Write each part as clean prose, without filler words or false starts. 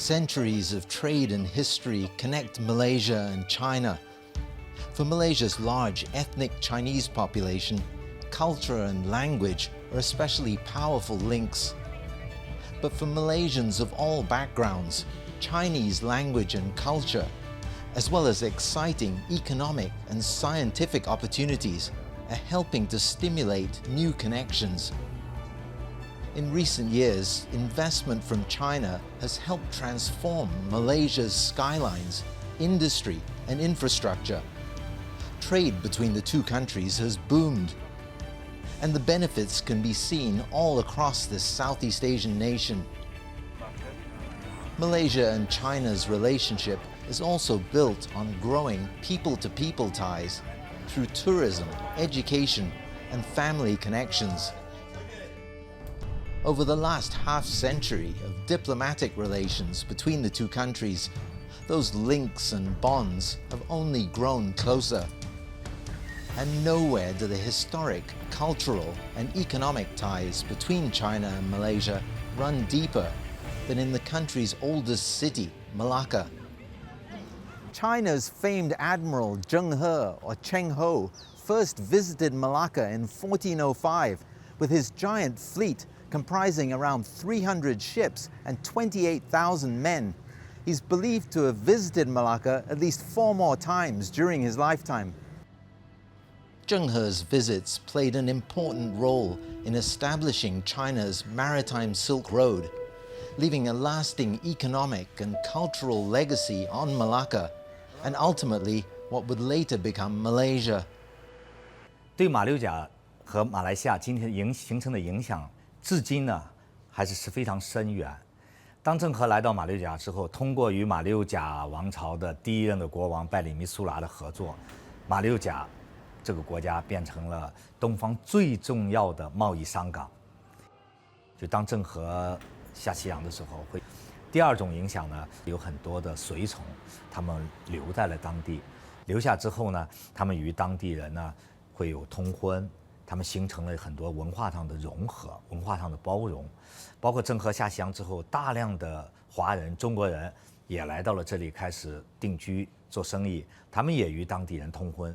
Centuries of trade and history connect Malaysia and China. For Malaysia's large ethnic Chinese population, culture and language are especially powerful links. But for Malaysians of all backgrounds, Chinese language and culture, as well as exciting economic and scientific opportunities, are helping to stimulate new connections. In recent years, investment from China has helped transform Malaysia's skylines, industry and infrastructure. Trade between the two countries has boomed, and the benefits can be seen all across this Southeast Asian nation. Malaysia and China's relationship is also built on growing people-to-people ties through tourism, education, and family connections. Over the last half-century of diplomatic relations between the two countries, those links and bonds have only grown closer. And nowhere do the historic, cultural, and economic ties between China and Malaysia run deeper than in the country's oldest city, Malacca. China's famed Admiral Zheng or Cheng Ho first visited Malacca in 1405 with his giant fleet comprising around 300 ships and 28,000 men. He's believed to have visited Malacca at least 4 more times during his lifetime. Zheng He's visits played an important role in establishing China's maritime Silk Road, leaving a lasting economic and cultural legacy on Malacca, and ultimately what would later become Malaysia. 对马六甲和马来西亚今天形成的影响，至今呢还是非常深远。当郑和来到马六甲之后，通过与马六甲王朝的第一任的国王拜里密苏剌的合作，马六甲这个国家变成了东方最重要的贸易商港。就当郑和下西洋的时候，第二种影响呢，有很多的随从，他们留在了当地，留下之后呢，他们与当地人呢会有通婚，他们形成了很多文化上的融合，文化上的包容，包括郑和下西洋之后，大量的华人、中国人也来到了这里开始定居做生意，他们也与当地人通婚。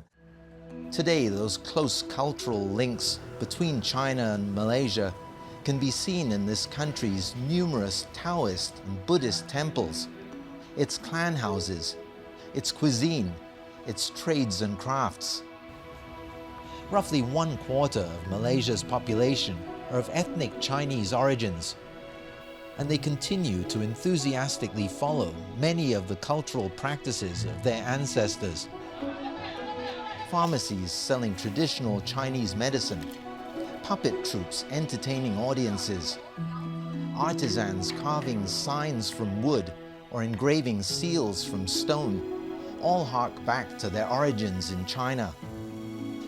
Today, those close cultural links between China and Malaysia can be seen in this country's numerous Taoist and Buddhist temples, its clan houses, its cuisine, its trades and crafts. Roughly 1/4 of Malaysia's population are of ethnic Chinese origins, and they continue to enthusiastically follow many of the cultural practices of their ancestors. Pharmacies selling traditional Chinese medicine, puppet troupes entertaining audiences, artisans carving signs from wood or engraving seals from stone, all hark back to their origins in China.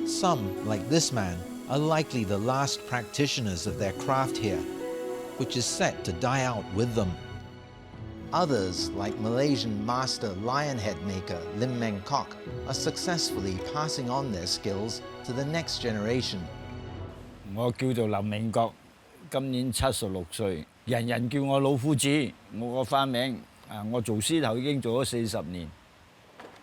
Some, like this man, are likely the last practitioners of their craft here, which is set to die out with them. Others, like Malaysian master lionhead maker Lim Meng Kok, are successfully passing on their skills to the next generation. 我叫做林明國，今年76歲，人人叫我老夫子。我個花名我做獅頭已經做咗40年。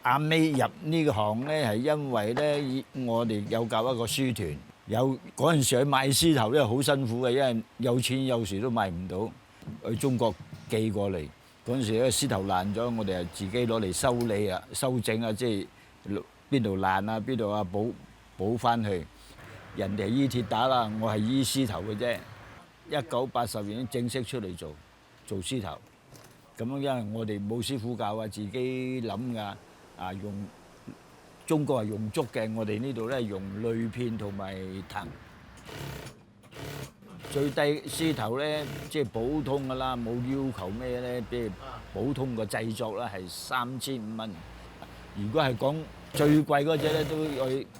啱尾入呢個行咧，係因為咧我哋有搞一個書團，有嗰陣時去買獅頭咧好辛苦嘅，因為有錢有時都買唔到，去中國寄過嚟。嗰陣時咧獅頭爛咗，我哋係自己攞嚟修理啊、修整啊，即係邊度爛啊、邊度啊補翻去。人哋係醫鐵打啦，我係醫獅頭嘅啫。1980年正式出嚟做獅頭，咁樣因為我哋冇師傅教啊，自己諗㗎。用中國係用竹嘅，我哋呢度咧用鋁片同埋藤。最低獅頭咧，即係普通㗎啦，冇要求咩咧，即係普通嘅製作啦，係3500蚊。如果係講最貴嗰隻咧，都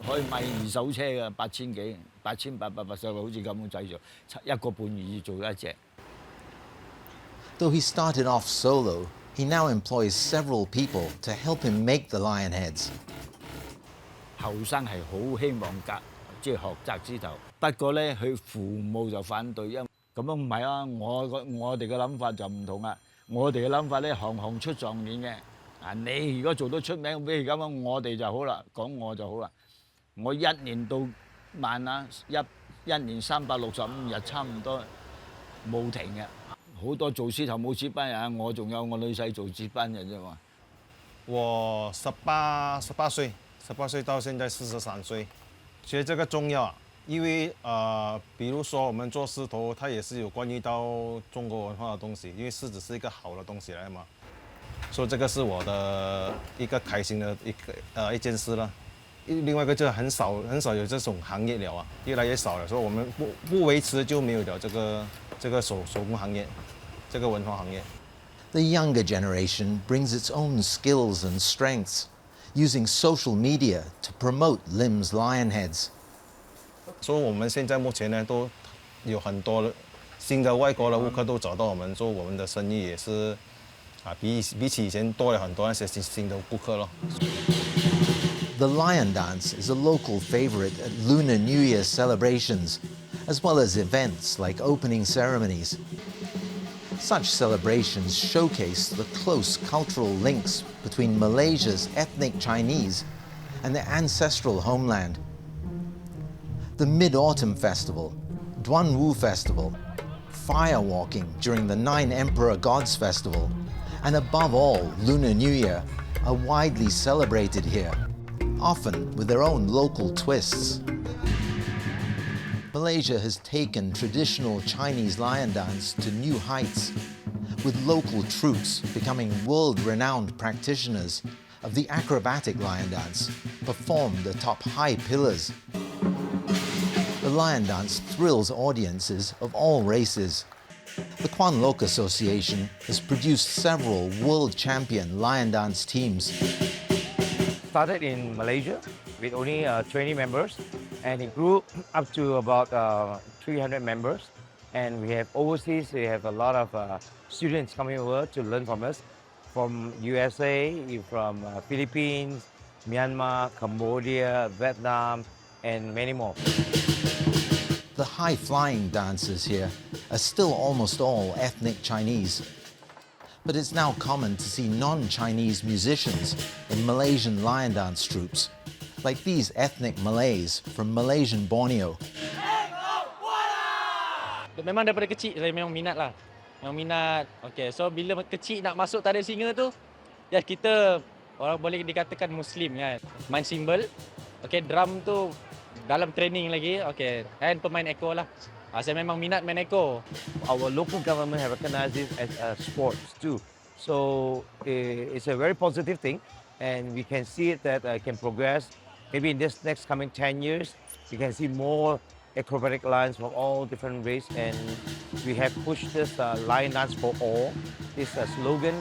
可以賣二手車嘅8000幾，8880好似咁樣製作，1個半月做一隻。Though he started off solo, he now employs several people to help him make the lion heads. 後生係好希望即係學紮獅頭，不過咧佢父母就反對，因為咁樣唔係啊！我哋嘅諗法就唔同啊！我哋嘅諗法咧，行行出狀元嘅。你如果做到出名，譬如咁樣，我哋就好啦，講我就好啦。我一年到晚啊，一年365日差唔多冇停嘅。好多做獅頭冇接班人，我仲有我女婿做接班人啫嘛。我18岁到现在43岁，觉得这个重要啊，因为比如说我们做狮头，它也是有关于到中国文化的东西，因为狮子是一个好的东西来嘛，所以这个是我的一个开心的一件事了。另外一个就是很少有这种行业了啊，越来越少了，所以我们不维持就没有了这个手工行业，这个文化行业。The younger generation brings its own skills and strengths, using social media to promote Lim's lion heads. 所以我们现在目前呢，都有很多新的外国的顾客都找到我们，做我们的生意也是比起以前多了很多那些新的顾客咯。The lion dance is a local favorite at Lunar New Year celebrations, as well as events like opening ceremonies. Such celebrations showcase the close cultural links between Malaysia's ethnic Chinese and their ancestral homeland. The Mid-Autumn Festival, Duan Wu Festival, fire walking during the Nine Emperor Gods Festival, and above all, Lunar New Year, are widely celebrated here, often with their own local twists. Malaysia has taken traditional Chinese lion dance to new heights, with local troops becoming world-renowned practitioners of the acrobatic lion dance, performed atop high pillars. The lion dance thrills audiences of all races. The Kwan Lok Association has produced several world champion lion dance teams. Started in Malaysia with only 20 members, and it grew up to about 300 members. And we have overseas, we have a lot of students coming over to learn from us, from USA, from Philippines, Myanmar, Cambodia, Vietnam, and many more. The high-flying dancers here are still almost all ethnic Chinese. But it's now common to see non-Chinese musicians in Malaysian lion dance troupes, like these ethnic Malays from Malaysian Borneo. Memang daripada kecil saya memang minat lah. Memang minat. Okay, so bila kecil nak masuk tarian singa tu, ya kita orang boleh dikatakan Muslim kan. Main cymbal, okay, drum tu dalam training lagi, okay, and pemain echo lah. Saya memang minat main echo. Our local government have recognized this as a sport too. So it's a very positive thing, and we can see it that can progress. Maybe in this next coming 10 years, we can see more acrobatic lions from all different races, and we have pushed this lion dance for all, this slogan.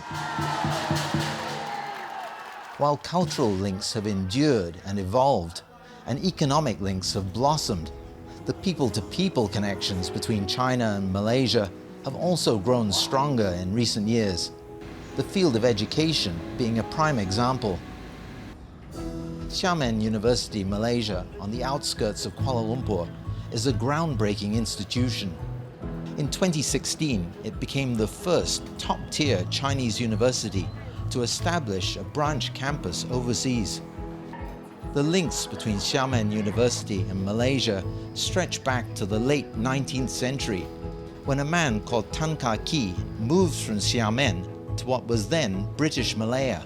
While cultural links have endured and evolved, and economic links have blossomed, the people-to-people connections between China and Malaysia have also grown stronger in recent years, the field of education being a prime example. Xiamen University, Malaysia, on the outskirts of Kuala Lumpur, is a groundbreaking institution. In 2016, it became the first top-tier Chinese university to establish a branch campus overseas. The links between Xiamen University and Malaysia stretch back to the late 19th century, when a man called Tan Kah Kee moved from Xiamen to what was then British Malaya.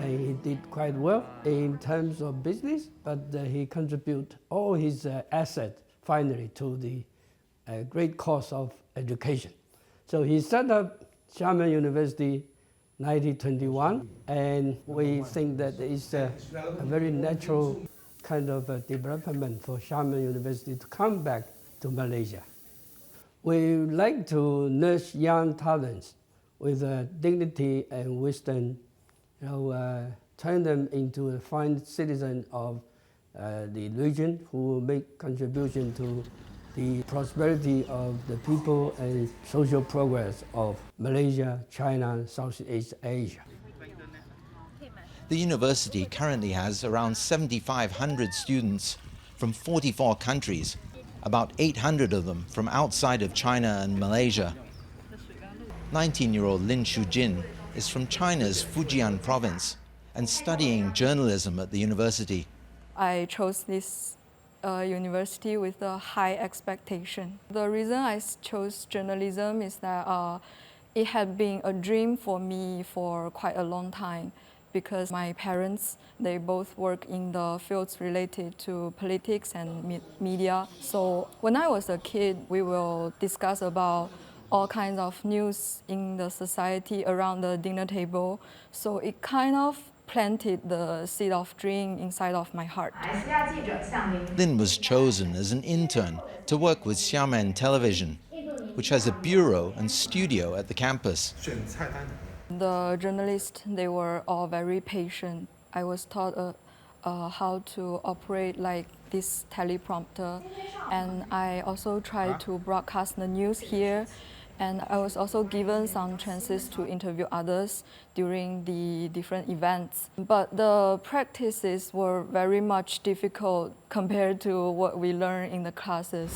He did quite well in terms of business, but he contributed all his assets finally to the great cause of education. So he set up Xiamen University 1921, and we think that it's a very natural kind of development for Xiamen University to come back to Malaysia. We like to nurture young talents with dignity and wisdom, turn them into a fine citizen of the region who will make contribution to the prosperity of the people and social progress of Malaysia, China, Southeast Asia. The university currently has around 7,500 students from 44 countries, about 800 of them from outside of China and Malaysia. 19-year-old Lin Shujin is from China's Fujian province and studying journalism at the university. I chose this university with a high expectation. The reason I chose journalism is that it had been a dream for me for quite a long time because my parents, they both work in the fields related to politics and media. So when I was a kid, we will discuss about all kinds of news in the society around the dinner table. So it kind of planted the seed of dream inside of my heart. Lin was chosen as an intern to work with Xiamen Television, which has a bureau and studio at the campus. The journalists, they were all very patient. I was taught how to operate like this teleprompter, and I also tried to broadcast the news here. And I was also given some chances to interview others during the different events. But the practices were very much difficult compared to what we learned in the classes.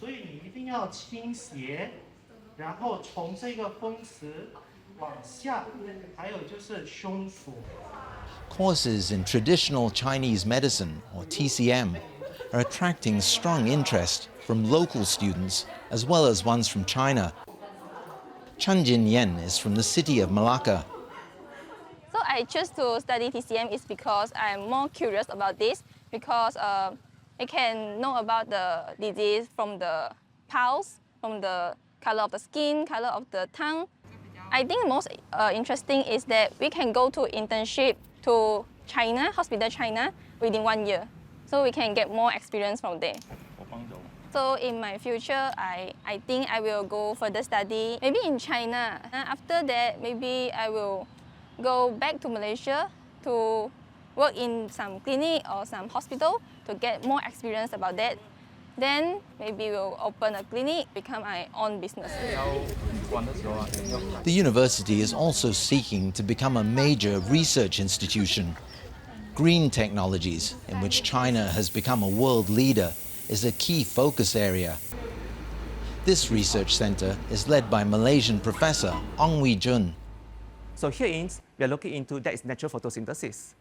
所以你一定要倾斜，然后从这个风池往下，还有就是胸腹。 Courses in traditional Chinese medicine, or TCM, are attracting strong interest from local students as well as ones from China. Chan Jin Yen is from the city of Malacca. So I chose to study TCM is because I'm more curious about this because I can know about the disease from the pulse, from the color of the skin, color of the tongue. I think most interesting is that we can go to internship to China, Hospital China, within 1 year. So we can get more experience from there. So in my future, I think I will go further study, maybe in China. After that, maybe I will go back to Malaysia to work in some clinic or some hospital to get more experience about that. Then maybe we'll open a clinic, become my own business. The university is also seeking to become a major research institution. Green technologies, in which China has become a world leader, is a key focus area. This research center is led by Malaysian professor Ong Wee Jun. So here we are looking into that is natural photosynthesis.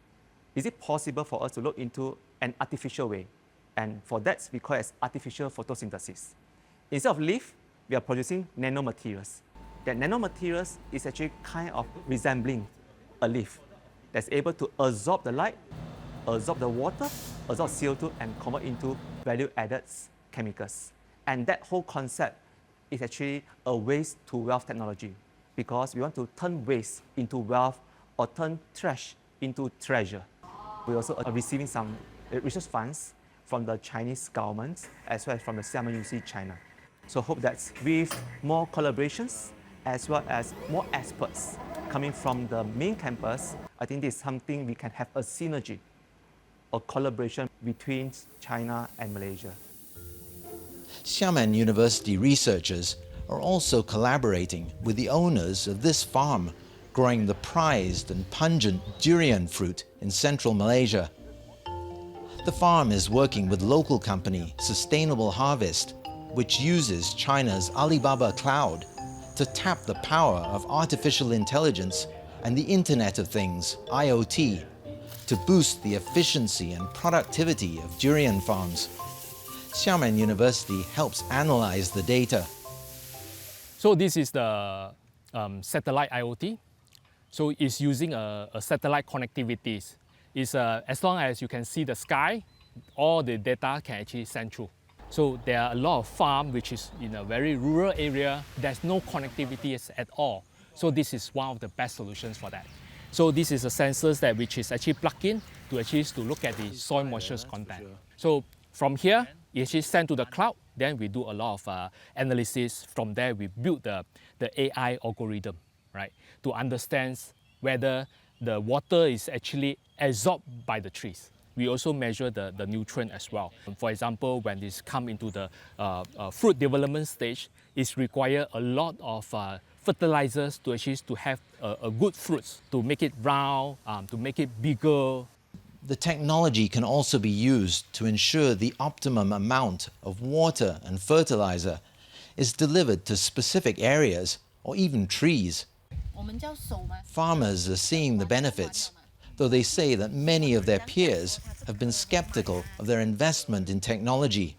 Is it possible for us to look into an artificial way? And for that, we call it as artificial photosynthesis. Instead of leaf, we are producing nanomaterials. That nanomaterials is actually kind of resembling a leaf that's able to absorb the light, absorb the water, absorb CO2, and convert into value-added chemicals. And that whole concept is actually a waste to wealth technology because we want to turn waste into wealth or turn trash into treasure. We also are receiving some research funds from the Chinese government as well as from the Xiamen University China. So hope that with more collaborations as well as more experts coming from the main campus, I think this is something we can have a synergy, a collaboration between China and Malaysia. Xiamen University researchers are also collaborating with the owners of this farm, growing the prized and pungent durian fruit in central Malaysia. The farm is working with local company Sustainable Harvest, which uses China's Alibaba Cloud to tap the power of artificial intelligence and the Internet of Things, IoT, to boost the efficiency and productivity of durian farms. Xiamen University helps analyze the data. So this is the satellite IoT. So it's using a satellite connectivity. It's, as long as you can see the sky, all the data can actually send through. So there are a lot of farms which is in a very rural area. There's no connectivity at all. So this is one of the best solutions for that. So this is a sensors that which is actually plugged in to look at the soil moisture content. So from here, it actually sent to the cloud. Then we do a lot of analysis. From there, we build the AI algorithm, right, to understand whether the water is actually absorbed by the trees. We also measure the nutrient as well. For example, when this come into the fruit development stage, it requires a lot of fertilizers to actually to have a good fruits, to make it round, to make it bigger. The technology can also be used to ensure the optimum amount of water and fertilizer is delivered to specific areas or even trees. Farmers are seeing the benefits, though they say that many of their peers have been skeptical of their investment in technology.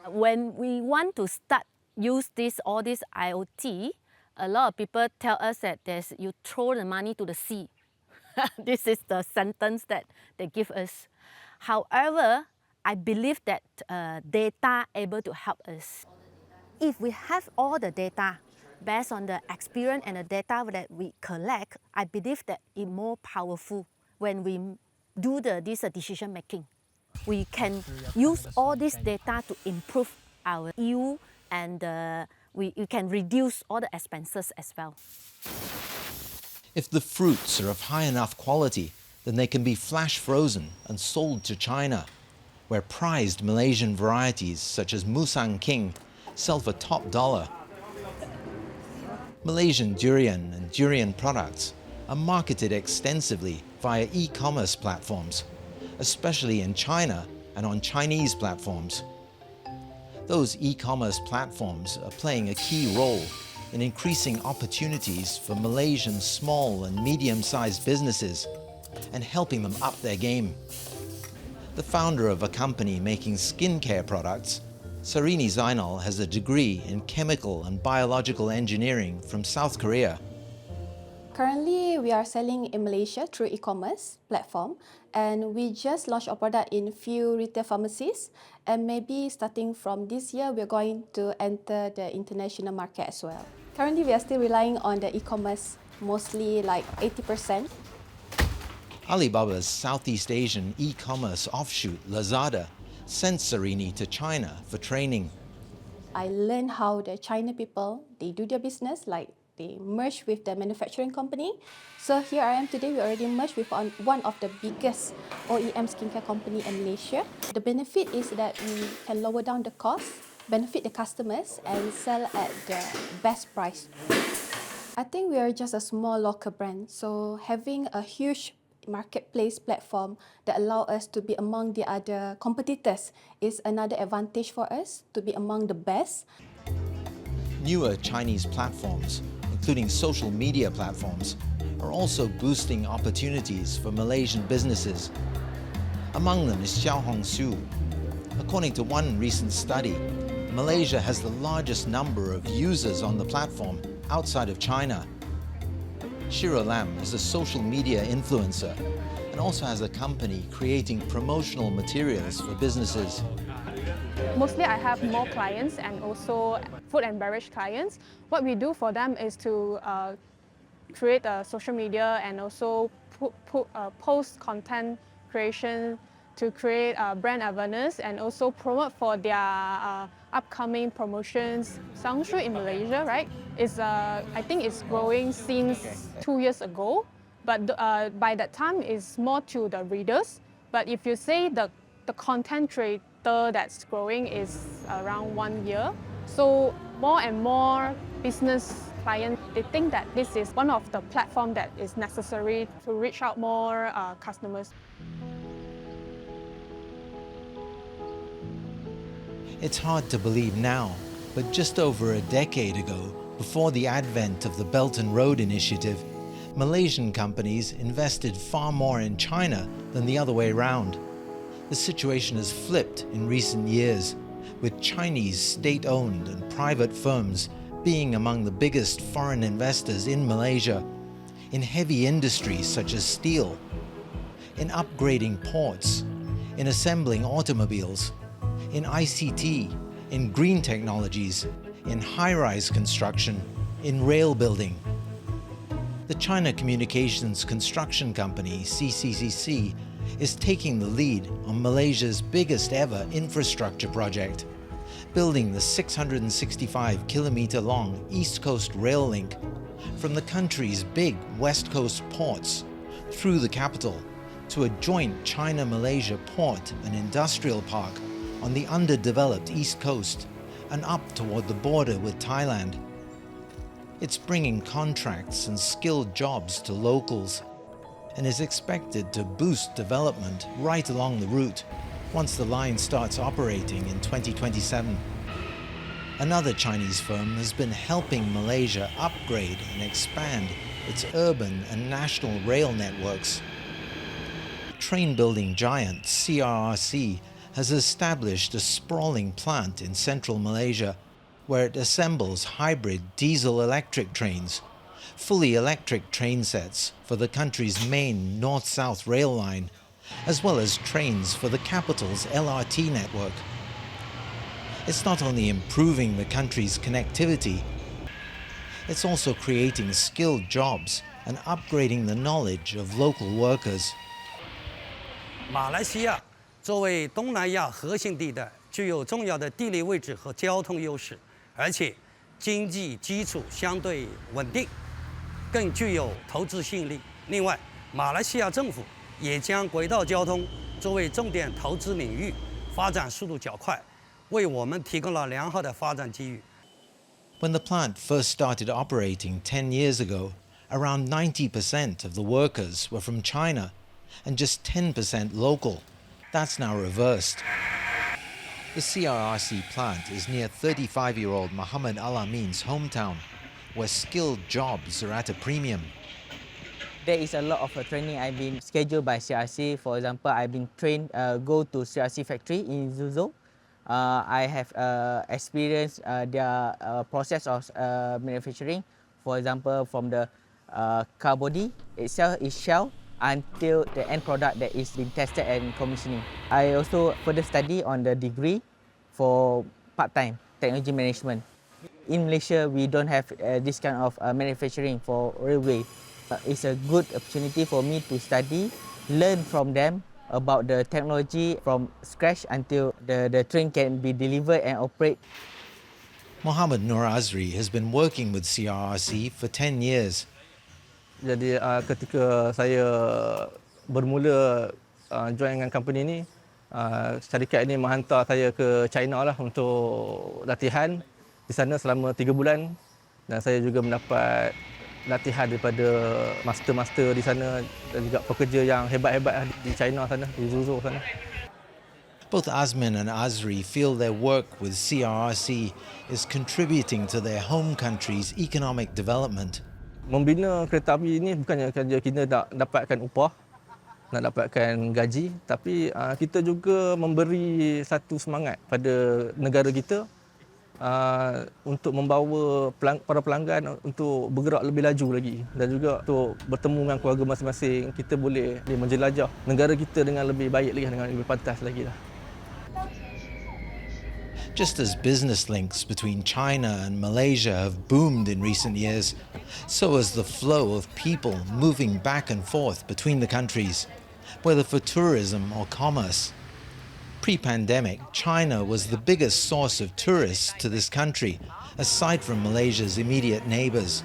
When we want to start use all this IoT, a lot of people tell us that you throw the money to the sea. This is the sentence that they give us. However, I believe that data able to help us. If we have all the data, based on the experience and the data that we collect, I believe that it's more powerful when we do this decision making. We can use all this data to improve our yield, and we can reduce all the expenses as well. If the fruits are of high enough quality, then they can be flash frozen and sold to China, where prized Malaysian varieties such as Musang King sell for top dollar. Malaysian durian and durian products are marketed extensively via e-commerce platforms, especially in China and on Chinese platforms. Those e-commerce platforms are playing a key role in increasing opportunities for Malaysian small and medium-sized businesses and helping them up their game. The founder of a company making skincare products, Sarini Zainal, has a degree in chemical and biological engineering from South Korea. Currently, we are selling in Malaysia through e-commerce platform, and we just launched our product in few retail pharmacies, and maybe starting from this year, we're going to enter the international market as well. Currently, we are still relying on the e-commerce, mostly like 80%. Alibaba's Southeast Asian e-commerce offshoot, Lazada, sent Sarini to China for training. I learned how the China people, they do their business, like they merge with the manufacturing company. So here I am today, we already merged with one of the biggest OEM skincare company in Malaysia. The benefit is that we can lower down the cost, benefit the customers, and sell at the best price. I think we are just a small local brand, so having a huge marketplace platform that allow us to be among the other competitors is another advantage for us to be among the best. Newer Chinese platforms, including social media platforms, are also boosting opportunities for Malaysian businesses. Among them is Xiaohongshu. According to one recent study, Malaysia has the largest number of users on the platform outside of China. Shira Lam is a social media influencer and also has a company creating promotional materials for businesses. Mostly I have more clients and also food and beverage clients. What we do for them is to create a social media and also post content creation to create brand awareness and also promote for their upcoming promotions. Sangshu in Malaysia, right, is I think it's growing since 2 years ago, but by that time it's more to the readers. But if you say the content creator that's growing is around 1 year, so more and more business clients, they think that this is one of the platforms that is necessary to reach out more customers. It's hard to believe now, but just over a decade ago, before the advent of the Belt and Road Initiative, Malaysian companies invested far more in China than the other way around. The situation has flipped in recent years, with Chinese state-owned and private firms being among the biggest foreign investors in Malaysia, in heavy industries such as steel, in upgrading ports, in assembling automobiles, in ICT, in green technologies, in high-rise construction, in rail building. The China Communications Construction Company, CCCC, is taking the lead on Malaysia's biggest ever infrastructure project, building the 665-kilometer-long East Coast Rail Link from the country's big West Coast ports through the capital to a joint China-Malaysia port and industrial park on the underdeveloped East Coast and up toward the border with Thailand. It's bringing contracts and skilled jobs to locals and is expected to boost development right along the route once the line starts operating in 2027. Another Chinese firm has been helping Malaysia upgrade and expand its urban and national rail networks. Train-building giant CRRC has established a sprawling plant in central Malaysia where it assembles hybrid diesel-electric trains, fully electric train sets for the country's main north-south rail line, as well as trains for the capital's LRT network. It's not only improving the country's connectivity, it's also creating skilled jobs and upgrading the knowledge of local workers. 马来西亚作为东南亚核心地带，具有重要的地理位置和交通优势，而且经济基础相对稳定，更具有投资吸引力。另外，马来西亚政府也将轨道交通作为重点投资领域，发展速度较快，为我们提供了良好的发展机遇。 When the plant first started operating 10 years ago, around 90% of the workers were from China and just 10% local. That's now reversed. The CRRC plant is near 35-year-old Muhammad Al-Amin's hometown, where skilled jobs are at a premium. There is a lot of training I've been scheduled by CRC. For example, I've been trained go to CRC factory in Zhuzhou. I have experienced their process of manufacturing. For example, from the car body itself is shell until the end product that is being tested and commissioning. I also further study on the degree for part-time technology management. In Malaysia, we don't have this kind of manufacturing for railway. It's a good opportunity for me to study, learn from them about the technology from scratch until the train can be delivered and operate. Muhammad Nur Azri has been working with CRRC for 10 years. Jadi ketika saya bermula join dengan company ni, syarikat ini menghantar saya ke China lah untuk latihan di sana selama 3 bulan dan saya juga mendapat latihan daripada master-master di sana dan juga pekerja yang hebat-hebat di China sana, di Zhuzhou sana. Both Azmin and Azri feel their work with CRRC is contributing to their home country's economic development. Membina kereta api ini bukannya kerja kita nak dapatkan upah, nak dapatkan gaji, tapi kita juga memberi satu semangat pada negara kita untuk membawa para pelanggan untuk bergerak lebih laju lagi dan juga untuk bertemu dengan keluarga masing-masing. Kita boleh menjelajah negara kita dengan lebih baik lagi, dengan lebih pantas lagi lah. Just as business links between China and Malaysia have boomed in recent years, so has the flow of people moving back and forth between the countries, whether for tourism or commerce. Pre-pandemic, China was the biggest source of tourists to this country, aside from Malaysia's immediate neighbours.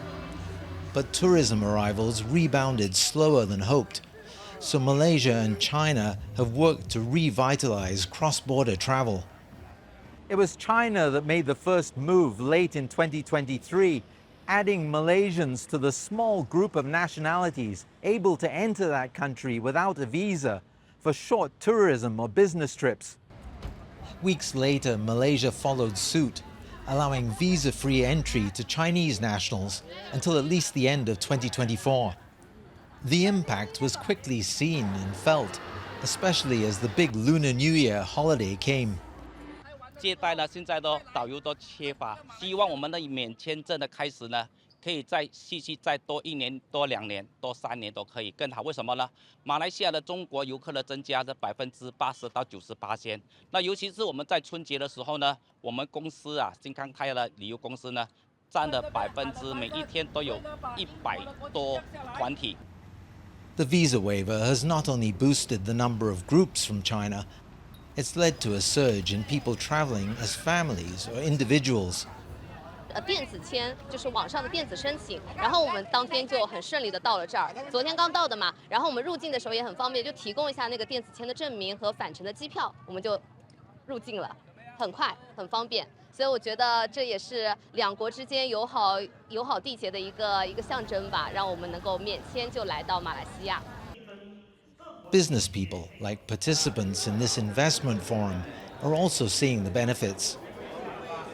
But tourism arrivals rebounded slower than hoped, so Malaysia and China have worked to revitalise cross-border travel. It was China that made the first move late in 2023, adding Malaysians to the small group of nationalities able to enter that country without a visa for short tourism or business trips. Weeks later, Malaysia followed suit, allowing visa-free entry to Chinese nationals until at least the end of 2024. The impact was quickly seen and felt, especially as the big Lunar New Year holiday came. 接待呢，现在都导游都缺乏，希望我们的免签证的开始呢，可以再继续再多1年、多2年、多3年都可以更好。为什么呢？马来西亚的中国游客的增加是80%到90%。那尤其是我们在春节的时候呢，我们公司啊，新康泰的旅游公司呢，占的每一天都有100多团体。The visa waiver has not only boosted the number of groups from China, it's led to a surge in people traveling as families or individuals. 电子签就是网上的电子申请，然后我们当天就很顺利的到了这儿。昨天刚到的嘛，然后我们入境的时候也很方便，就提供一下那个电子签的证明和返程的机票，我们就入境了，很快很方便。所以我觉得这也是两国之间友好缔结的一个象征吧，让我们能够免签就来到马来西亚。 Business people, like participants in this investment forum, are also seeing the benefits.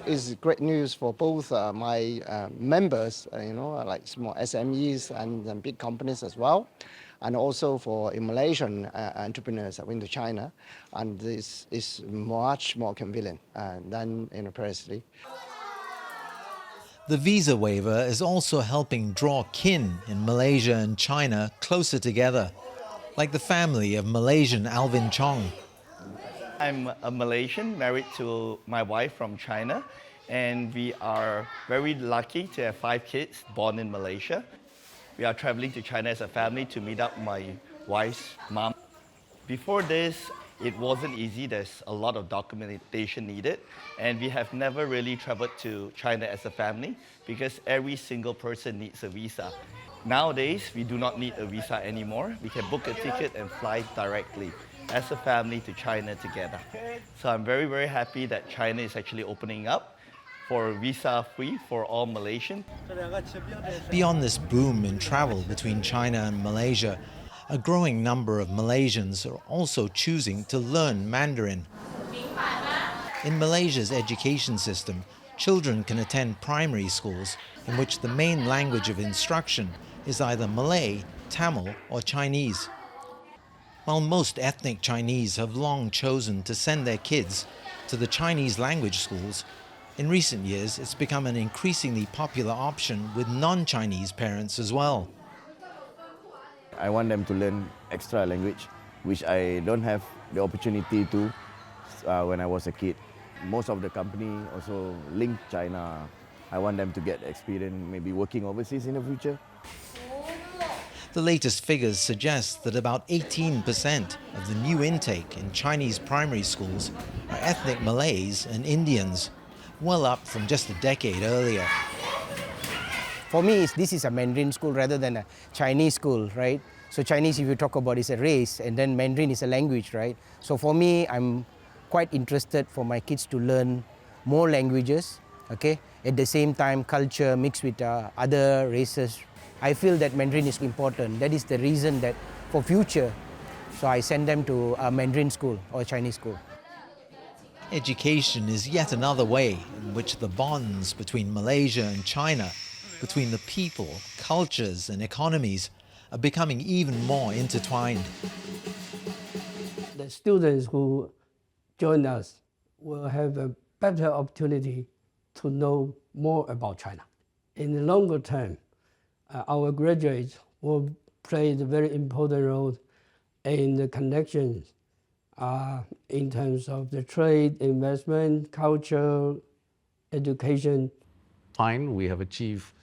is great news for both my members, like small SMEs and big companies as well, and also for Malaysian entrepreneurs that went to China. And this is much more convenient than previously. The visa waiver is also helping draw kin in Malaysia and China closer together, like the family of Malaysian Alvin Chong. I'm a Malaysian married to my wife from China, and we are very lucky to have 5 kids born in Malaysia. We are traveling to China as a family to meet up my wife's mom. Before this, it wasn't easy. There's a lot of documentation needed, and we have never really traveled to China as a family because every single person needs a visa. Nowadays, we do not need a visa anymore. We can book a ticket and fly directly as a family to China together. So I'm very, very happy that China is actually opening up for visa-free for all Malaysians. Beyond this boom in travel between China and Malaysia, a growing number of Malaysians are also choosing to learn Mandarin. In Malaysia's education system, children can attend primary schools in which the main language of instruction is either Malay, Tamil, or Chinese. While most ethnic Chinese have long chosen to send their kids to the Chinese language schools, in recent years it's become an increasingly popular option with non-Chinese parents as well. I want them to learn extra language, which I don't have the opportunity to when I was a kid. Most of the company also link China. I want them to get experience maybe working overseas in the future. The latest figures suggest that about 18% of the new intake in Chinese primary schools are ethnic Malays and Indians, well up from just a decade earlier. For me, this is a Mandarin school rather than a Chinese school, right? So Chinese, if you talk about, is a race, and then Mandarin is a language, right? So for me, I'm quite interested for my kids to learn more languages, okay? At the same time, culture mixed with other races. I feel that Mandarin is important. That is the reason that for future, so I send them to a Mandarin school or Chinese school. Education is yet another way in which the bonds between Malaysia and China, between the people, cultures and economies, are becoming even more intertwined. The students who join us will have a better opportunity to know more about China. In the longer term, our graduates will play a very important role in the connections in terms of the trade, investment, culture, education. Fine, we have achieved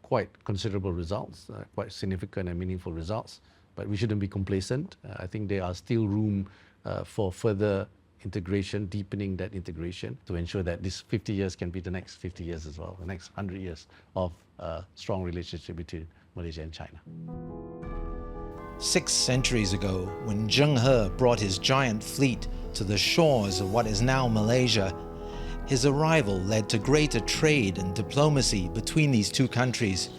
quite considerable results, quite significant and meaningful results, but we shouldn't be complacent. I think there are still room for further integration, deepening that integration to ensure that this 50 years can be the next 50 years as well, the next 100 years of strong relationship between Malaysia and China. 6 centuries ago, when Zheng brought his giant fleet to the shores of what is now Malaysia, his arrival led to greater trade and diplomacy between these two countries.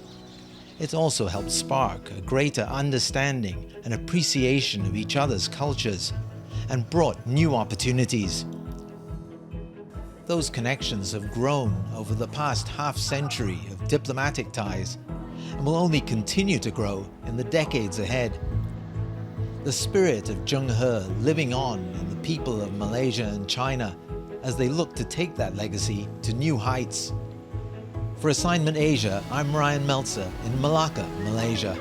It also helped spark a greater understanding and appreciation of each other's cultures and brought new opportunities. Those connections have grown over the past half-century of diplomatic ties and will only continue to grow in the decades ahead. The spirit of Zheng living on in the people of Malaysia and China as they look to take that legacy to new heights. For Assignment Asia, I'm Ryan Meltzer in Malacca, Malaysia.